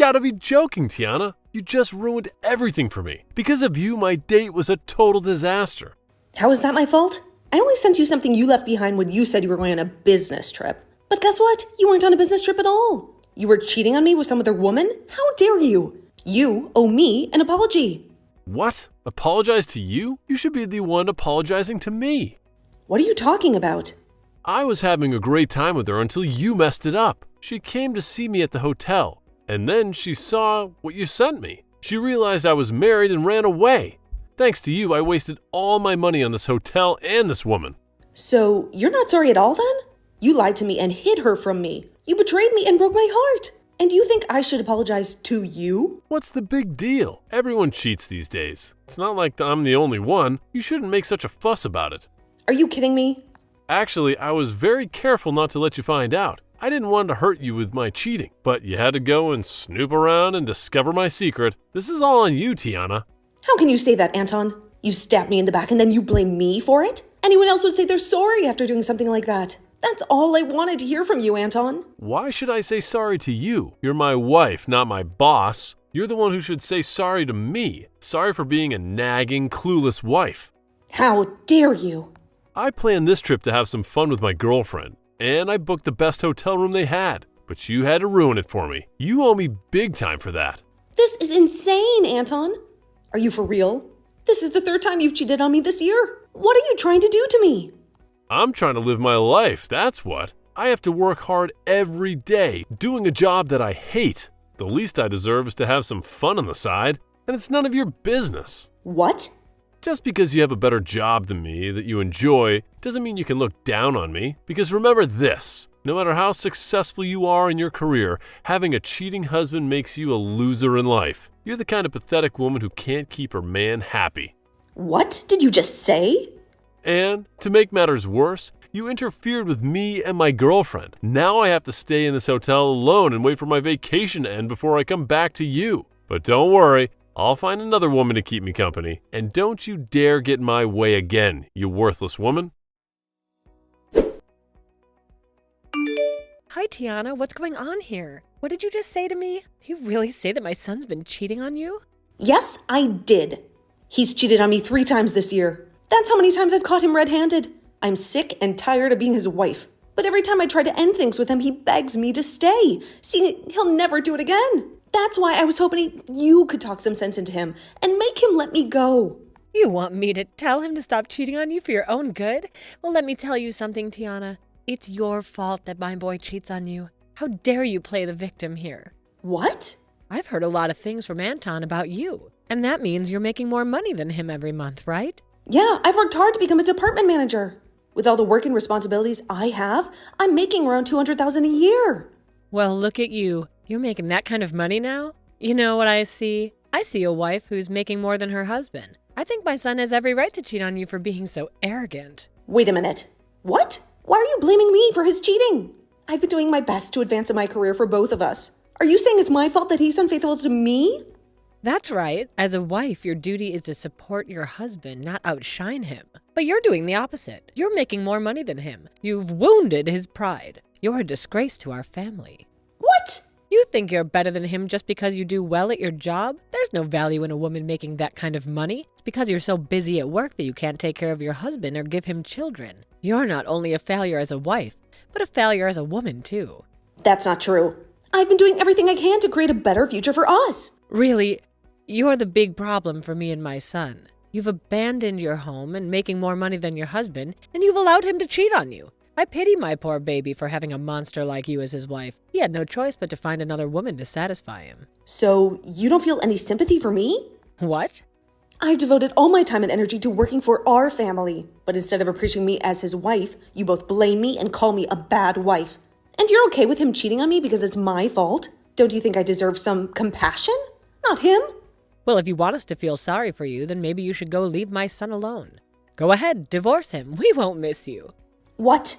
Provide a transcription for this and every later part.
gotta be joking, Tiana. You just ruined everything for me. Because of you, my date was a total disaster. How is that my fault? I only sent you something you left behind when you said you were going on a business trip. But guess what? You weren't on a business trip at all. You were cheating on me with some other woman? How dare you? You owe me an apology. What? Apologize to you? You should be the one apologizing to me. What are you talking about? I was having a great time with her until you messed it up. She came to see me at the hotel, and then she saw what you sent me. She realized I was married and ran away. Thanks to you, I wasted all my money on this hotel and this woman. So, you're not sorry at all then? You lied to me and hid her from me. You betrayed me and broke my heart. And you think I should apologize to you? What's the big deal? Everyone cheats these days. It's not like I'm the only one. You shouldn't make such a fuss about it. Are you kidding me? Actually, I was very careful not to let you find out. I didn't want to hurt you with my cheating, but you had to go and snoop around and discover my secret. This is all on you, Tiana. How can you say that, Anton? You stabbed me in the back and then you blame me for it? Anyone else would say they're sorry after doing something like that. That's all I wanted to hear from you, Anton. Why should I say sorry to you? You're my wife, not my boss. You're the one who should say sorry to me. Sorry for being a nagging, clueless wife. How dare you? I planned this trip to have some fun with my girlfriend, and I booked the best hotel room they had. But you had to ruin it for me. You owe me big time for that. This is insane, Anton. Are you for real? This is the third time you've cheated on me this year. What are you trying to do to me? I'm trying to live my life, that's what. I have to work hard every day, doing a job that I hate. The least I deserve is to have some fun on the side, and it's none of your business. What? Just because you have a better job than me that you enjoy doesn't mean you can look down on me. Because remember this, no matter how successful you are in your career, having a cheating husband makes you a loser in life. You're the kind of pathetic woman who can't keep her man happy. What did you just say? And to make matters worse, you interfered with me and my girlfriend. Now I have to stay in this hotel alone and wait for my vacation to end before I come back to you. But don't worry, I'll find another woman to keep me company. And don't you dare get in my way again, you worthless woman. Hi, Tiana. What's going on here? What did you just say to me? You really say that my son's been cheating on you? Yes, I did. He's cheated on me 3 times this year. That's how many times I've caught him red-handed. I'm sick and tired of being his wife. But every time I try to end things with him, he begs me to stay. See, he'll never do it again. That's why I was hoping you could talk some sense into him and make him let me go. You want me to tell him to stop cheating on you for your own good? Well, let me tell you something, Tiana. It's your fault that my boy cheats on you. How dare you play the victim here? What? I've heard a lot of things from Anton about you. And that means you're making more money than him every month, right? Yeah, I've worked hard to become a department manager. With all the work and responsibilities I have, I'm making around $200,000 a year. Well, look at you. You're making that kind of money now? You know what I see? I see a wife who's making more than her husband. I think my son has every right to cheat on you for being so arrogant. Wait a minute. What? Why are you blaming me for his cheating? I've been doing my best to advance in my career for both of us. Are you saying it's my fault that he's unfaithful to me? That's right. As a wife, your duty is to support your husband, not outshine him. But you're doing the opposite. You're making more money than him. You've wounded his pride. You're a disgrace to our family. What? You think you're better than him just because you do well at your job? There's no value in a woman making that kind of money. It's because you're so busy at work that you can't take care of your husband or give him children. You're not only a failure as a wife, but a failure as a woman, too. That's not true. I've been doing everything I can to create a better future for us. Really, you're the big problem for me and my son. You've abandoned your home and making more money than your husband, and you've allowed him to cheat on you. I pity my poor baby for having a monster like you as his wife. He had no choice but to find another woman to satisfy him. So, you don't feel any sympathy for me? What? I've devoted all my time and energy to working for our family. But instead of appreciating me as his wife, you both blame me and call me a bad wife. And you're okay with him cheating on me because it's my fault? Don't you think I deserve some compassion? Not him. Well, if you want us to feel sorry for you, then maybe you should go leave my son alone. Go ahead, divorce him. We won't miss you. What?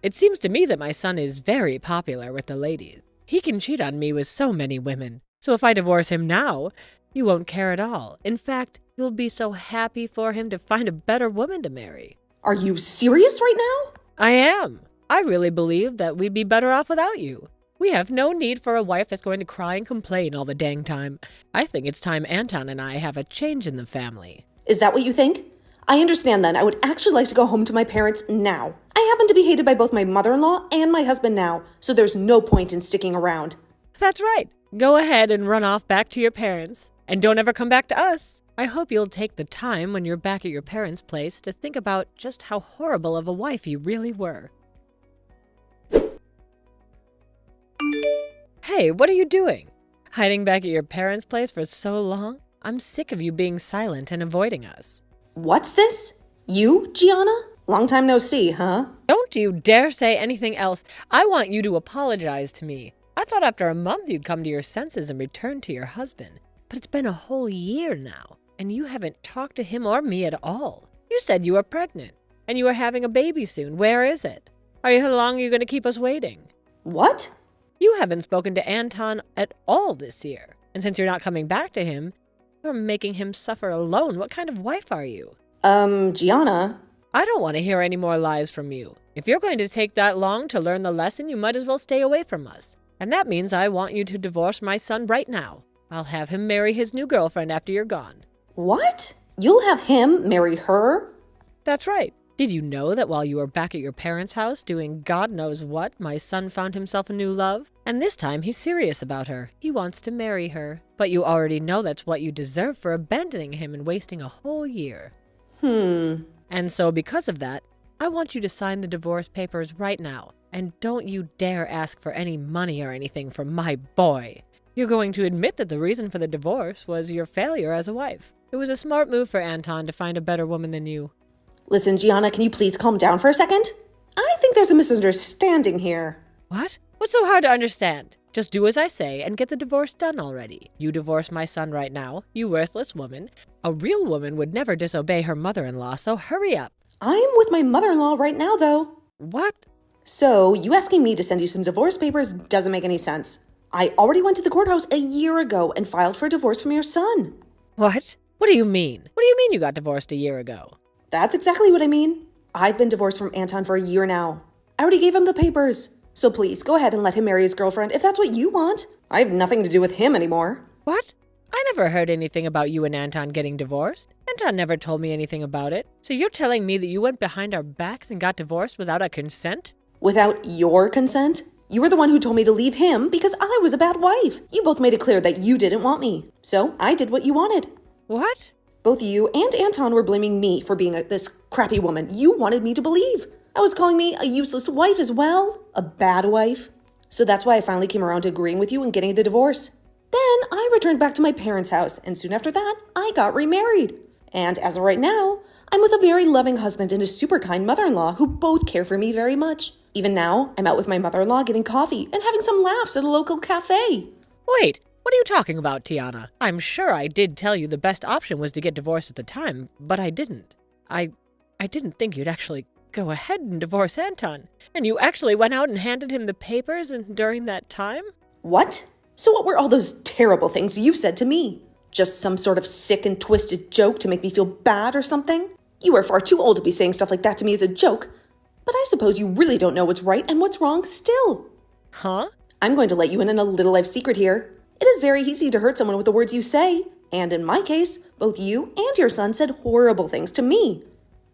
It seems to me that my son is very popular with the ladies. He can cheat on me with so many women. So if I divorce him now, you won't care at all. In fact, you'll be so happy for him to find a better woman to marry. Are you serious right now? I am. I really believe that we'd be better off without you. We have no need for a wife that's going to cry and complain all the dang time. I think it's time Anton and I have a change in the family. Is that what you think? I understand then. I would actually like to go home to my parents now. I happen to be hated by both my mother-in-law and my husband now, so there's no point in sticking around. That's right. Go ahead and run off back to your parents. And don't ever come back to us. I hope you'll take the time when you're back at your parents' place to think about just how horrible of a wife you really were. Hey, what are you doing? Hiding back at your parents' place for so long? I'm sick of you being silent and avoiding us. What's this? You, Gianna? Long time no see, huh? Don't you dare say anything else. I want you to apologize to me. I thought after a month you'd come to your senses and return to your husband. But it's been a whole year now, and you haven't talked to him or me at all. You said you were pregnant, and you were having a baby soon. Where is it? How long are you going to keep us waiting? What? You haven't spoken to Anton at all this year. And since you're not coming back to him, you're making him suffer alone. What kind of wife are you? Gianna? I don't want to hear any more lies from you. If you're going to take that long to learn the lesson, you might as well stay away from us. And that means I want you to divorce my son right now. I'll have him marry his new girlfriend after you're gone. What? You'll have him marry her? That's right. Did you know that while you were back at your parents' house doing God knows what, my son found himself a new love? And this time he's serious about her. He wants to marry her. But you already know that's what you deserve for abandoning him and wasting a whole year. And so because of that, I want you to sign the divorce papers right now. And don't you dare ask for any money or anything from my boy. You're going to admit that the reason for the divorce was your failure as a wife. It was a smart move for Anton to find a better woman than you. Listen, Gianna, can you please calm down for a second? I think there's a misunderstanding here. What? What's so hard to understand? Just do as I say and get the divorce done already. You divorce my son right now, you worthless woman. A real woman would never disobey her mother-in-law, so hurry up. I'm with my mother-in-law right now, though. What? So, you asking me to send you some divorce papers doesn't make any sense. I already went to the courthouse a year ago and filed for divorce from your son. What? What do you mean? What do you mean you got divorced a year ago? That's exactly what I mean. I've been divorced from Anton for a year now. I already gave him the papers. So please, go ahead and let him marry his girlfriend if that's what you want. I have nothing to do with him anymore. What? I never heard anything about you and Anton getting divorced. Anton never told me anything about it. So you're telling me that you went behind our backs and got divorced without our consent? Without your consent? You were the one who told me to leave him because I was a bad wife. You both made it clear that you didn't want me. So I did what you wanted. What? Both you and Anton were blaming me for being this crappy woman you wanted me to believe. I was calling me a useless wife as well. A bad wife. So that's why I finally came around to agreeing with you and getting the divorce. Then I returned back to my parents' house, and soon after that, I got remarried. And as of right now, I'm with a very loving husband and a super kind mother-in-law who both care for me very much. Even now, I'm out with my mother-in-law getting coffee and having some laughs at a local cafe. Wait, what are you talking about, Tiana? I'm sure I did tell you the best option was to get divorced at the time, but I didn't. I didn't think you'd actually go ahead and divorce Anton. And you actually went out and handed him the papers during that time? What? So what were all those terrible things you said to me? Just some sort of sick and twisted joke to make me feel bad or something? You are far too old to be saying stuff like that to me as a joke. But I suppose you really don't know what's right and what's wrong still. Huh? I'm going to let you in on a little life secret here. It is very easy to hurt someone with the words you say. And in my case, both you and your son said horrible things to me.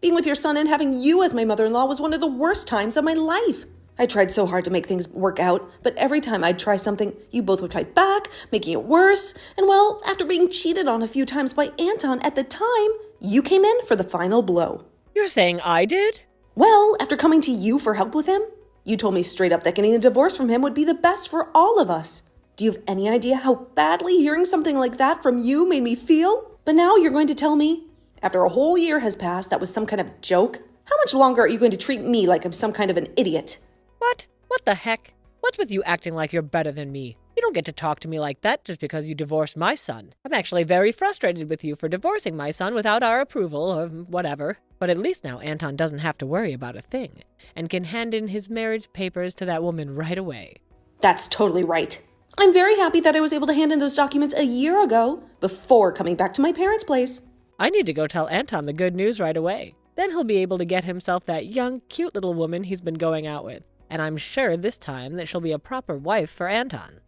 Being with your son and having you as my mother-in-law was one of the worst times of my life. I tried so hard to make things work out, but every time I'd try something, you both would fight back, making it worse. And well, after being cheated on a few times by Anton at the time, you came in for the final blow. You're saying I did? Well, after coming to you for help with him, you told me straight up that getting a divorce from him would be the best for all of us. Do you have any idea how badly hearing something like that from you made me feel? But now you're going to tell me, after a whole year has passed, that was some kind of joke? How much longer are you going to treat me like I'm some kind of an idiot? What? What the heck? What's with you acting like you're better than me? You don't get to talk to me like that just because you divorced my son. I'm actually very frustrated with you for divorcing my son without our approval or whatever. But at least now Anton doesn't have to worry about a thing and can hand in his marriage papers to that woman right away. That's totally right. I'm very happy that I was able to hand in those documents a year ago before coming back to my parents' place. I need to go tell Anton the good news right away. Then he'll be able to get himself that young, cute little woman he's been going out with. and I'm sure this time that she'll be a proper wife for Anton.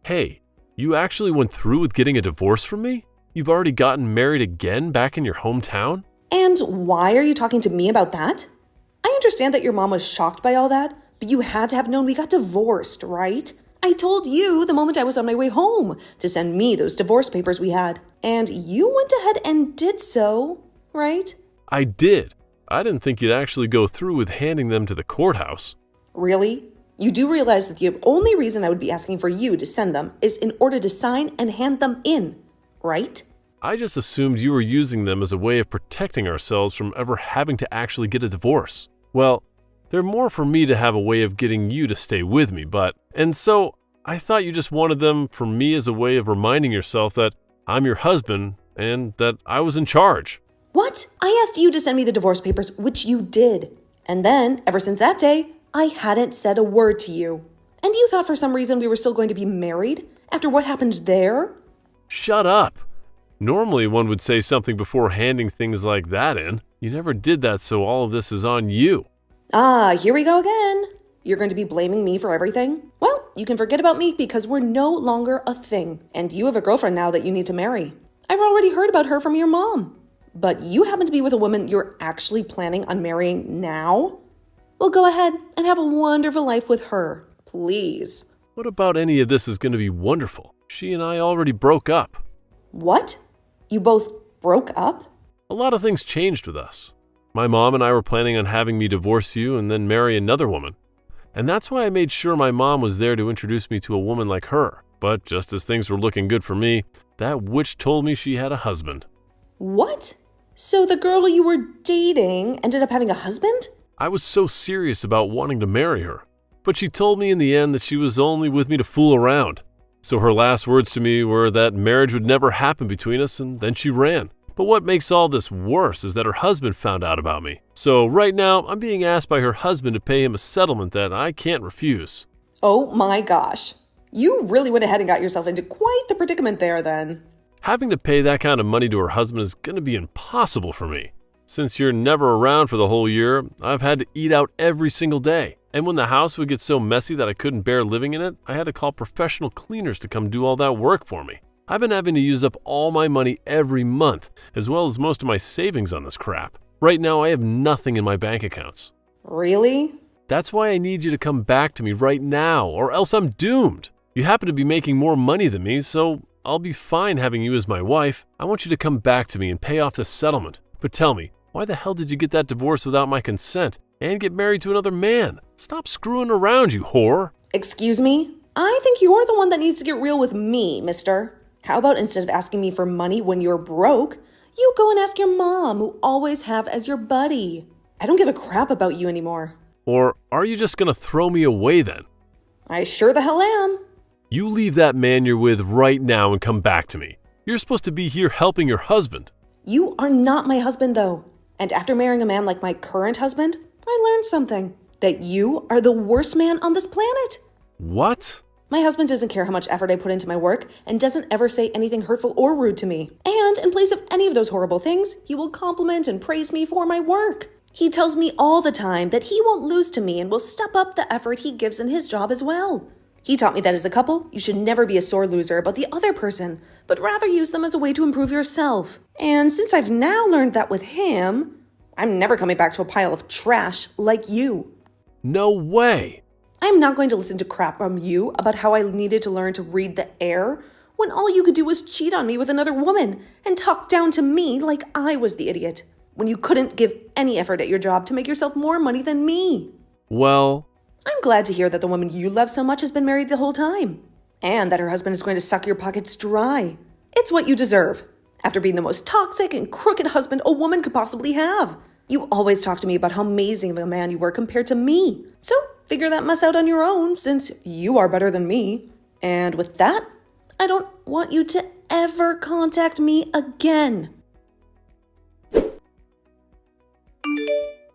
Hey, you actually went through with getting a divorce from me? You've already gotten married again back in your hometown? And why are you talking to me about that? I understand that your mom was shocked by all that, but you had to have known we got divorced, right? I told you the moment I was on my way home to send me those divorce papers we had. And you went ahead and did so, right? I did. I didn't think you'd actually go through with handing them to the courthouse. Really? You do realize that the only reason I would be asking for you to send them is in order to sign and hand them in, right? I just assumed you were using them as a way of protecting ourselves from ever having to actually get a divorce. Well, they're more for me to have a way of getting you to stay with me, and so I thought you just wanted them for me as a way of reminding yourself that I'm your husband and that I was in charge. What? I asked you to send me the divorce papers, which you did. And then, ever since that day, I hadn't said a word to you. And you thought for some reason we were still going to be married after what happened there? Shut up. Normally one would say something before handing things like that in. You never did that, so all of this is on you. Ah, here we go again. You're going to be blaming me for everything? Well, you can forget about me because we're no longer a thing. And you have a girlfriend now that you need to marry. I've already heard about her from your mom. But you happen to be with a woman you're actually planning on marrying now? Well, go ahead and have a wonderful life with her, please. What about any of this is going to be wonderful? She and I already broke up. What? You both broke up? A lot of things changed with us. My mom and I were planning on having me divorce you and then marry another woman. And that's why I made sure my mom was there to introduce me to a woman like her. But just as things were looking good for me, that witch told me she had a husband. What? So the girl you were dating ended up having a husband? I was so serious about wanting to marry her. But she told me in the end that she was only with me to fool around. So her last words to me were that marriage would never happen between us, and then she ran. But what makes all this worse is that her husband found out about me. So right now, I'm being asked by her husband to pay him a settlement that I can't refuse. Oh my gosh. You really went ahead and got yourself into quite the predicament there then. Having to pay that kind of money to her husband is going to be impossible for me. Since you're never around for the whole year, I've had to eat out every single day. And when the house would get so messy that I couldn't bear living in it, I had to call professional cleaners to come do all that work for me. I've been having to use up all my money every month, as well as most of my savings on this crap. Right now, I have nothing in my bank accounts. Really? That's why I need you to come back to me right now, or else I'm doomed. You happen to be making more money than me, so I'll be fine having you as my wife. I want you to come back to me and pay off this settlement. But tell me, why the hell did you get that divorce without my consent and get married to another man? Stop screwing around, you whore. Excuse me? I think you're the one that needs to get real with me, mister. How about instead of asking me for money when you're broke, you go and ask your mom, who always have as your buddy. I don't give a crap about you anymore. Or are you just going to throw me away then? I sure the hell am. You leave that man you're with right now and come back to me. You're supposed to be here helping your husband. You are not my husband, though. And after marrying a man like my current husband, I learned something. That you are the worst man on this planet. What? My husband doesn't care how much effort I put into my work and doesn't ever say anything hurtful or rude to me. And in place of any of those horrible things, he will compliment and praise me for my work. He tells me all the time that he won't lose to me and will step up the effort he gives in his job as well. He taught me that as a couple, you should never be a sore loser about the other person, but rather use them as a way to improve yourself. And since I've now learned that with him, I'm never coming back to a pile of trash like you. No way. I'm not going to listen to crap from you about how I needed to learn to read the air when all you could do was cheat on me with another woman and talk down to me like I was the idiot when you couldn't give any effort at your job to make yourself more money than me. Well, I'm glad to hear that the woman you love so much has been married the whole time and that her husband is going to suck your pockets dry. It's what you deserve after being the most toxic and crooked husband a woman could possibly have. You always talk to me about how amazing of a man you were compared to me. So figure that mess out on your own since you are better than me. And with that, I don't want you to ever contact me again.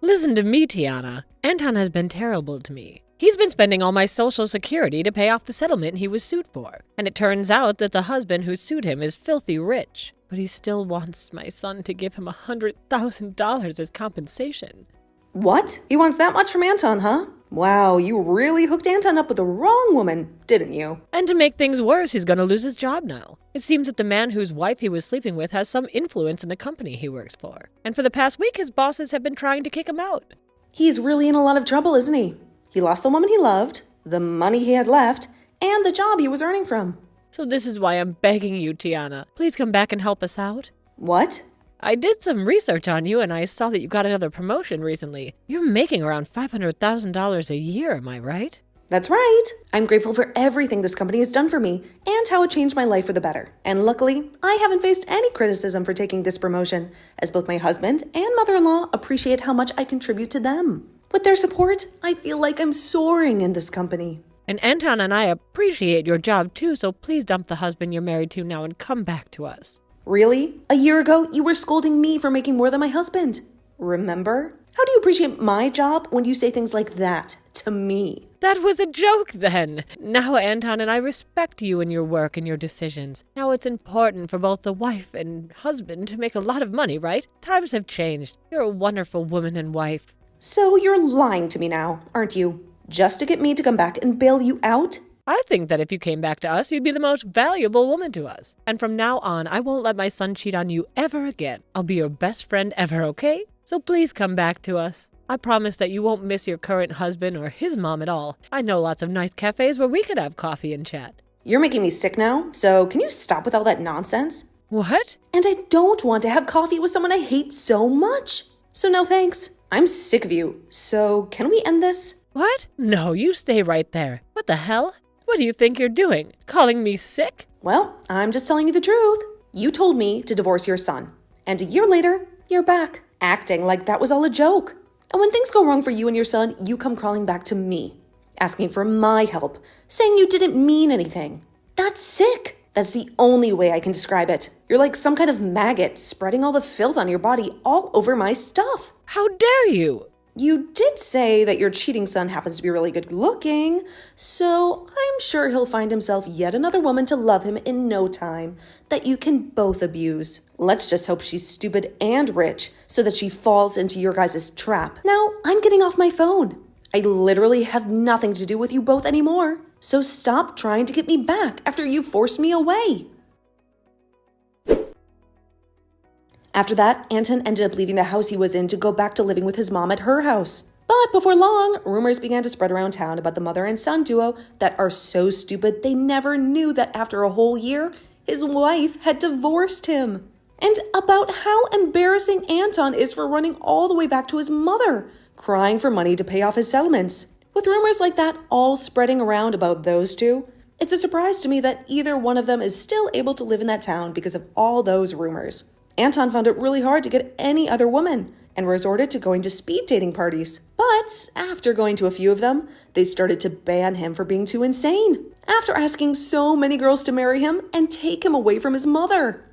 Listen to me, Tiana. Anton has been terrible to me. He's been spending all my social security to pay off the settlement he was sued for. And it turns out that the husband who sued him is filthy rich. But he still wants my son to give him $100,000 as compensation. What? He wants that much from Anton, huh? Wow, you really hooked Anton up with the wrong woman, didn't you? And to make things worse, he's going to lose his job now. It seems that the man whose wife he was sleeping with has some influence in the company he works for. And for the past week, his bosses have been trying to kick him out. He's really in a lot of trouble, isn't he? He lost the woman he loved, the money he had left, and the job he was earning from. So this is why I'm begging you, Tiana. Please come back and help us out. What? I did some research on you and I saw that you got another promotion recently. You're making around $500,000 a year, am I right? That's right. I'm grateful for everything this company has done for me and how it changed my life for the better. And luckily, I haven't faced any criticism for taking this promotion, as both my husband and mother-in-law appreciate how much I contribute to them. With their support, I feel like I'm soaring in this company. And Anton and I appreciate your job too, so please dump the husband you're married to now and come back to us. Really? A year ago, you were scolding me for making more than my husband. Remember? How do you appreciate my job when you say things like that to me? That was a joke then. Now Anton and I respect you and your work and your decisions. Now it's important for both the wife and husband to make a lot of money, right? Times have changed. You're a wonderful woman and wife. So you're lying to me now, aren't you? Just to get me to come back and bail you out? I think that if you came back to us, you'd be the most valuable woman to us. And from now on, I won't let my son cheat on you ever again. I'll be your best friend ever, okay? So please come back to us. I promise that you won't miss your current husband or his mom at all. I know lots of nice cafes where we could have coffee and chat. You're making me sick now, so can you stop with all that nonsense? What? And I don't want to have coffee with someone I hate so much. So no thanks. I'm sick of you. So can we end this? What? No, you stay right there. What the hell? What do you think you're doing? Calling me sick? Well, I'm just telling you the truth. You told me to divorce your son. And a year later, you're back, acting like that was all a joke. And when things go wrong for you and your son, you come crawling back to me, asking for my help, saying you didn't mean anything. That's sick. That's the only way I can describe it. You're like some kind of maggot spreading all the filth on your body all over my stuff. How dare you? You did say that your cheating son happens to be really good looking, so I'm sure he'll find himself yet another woman to love him in no time that you can both abuse. Let's just hope she's stupid and rich so that she falls into your guys' trap. Now, I'm getting off my phone. I literally have nothing to do with you both anymore, so stop trying to get me back after you forced me away. After that, Anton ended up leaving the house he was in to go back to living with his mom at her house. But before long, rumors began to spread around town about the mother and son duo that are so stupid they never knew that after a whole year, his wife had divorced him. And about how embarrassing Anton is for running all the way back to his mother, crying for money to pay off his settlements. With rumors like that all spreading around about those two, it's a surprise to me that either one of them is still able to live in that town because of all those rumors. Anton found it really hard to get any other woman and resorted to going to speed dating parties. But after going to a few of them, they started to ban him for being too insane, after asking so many girls to marry him and take him away from his mother.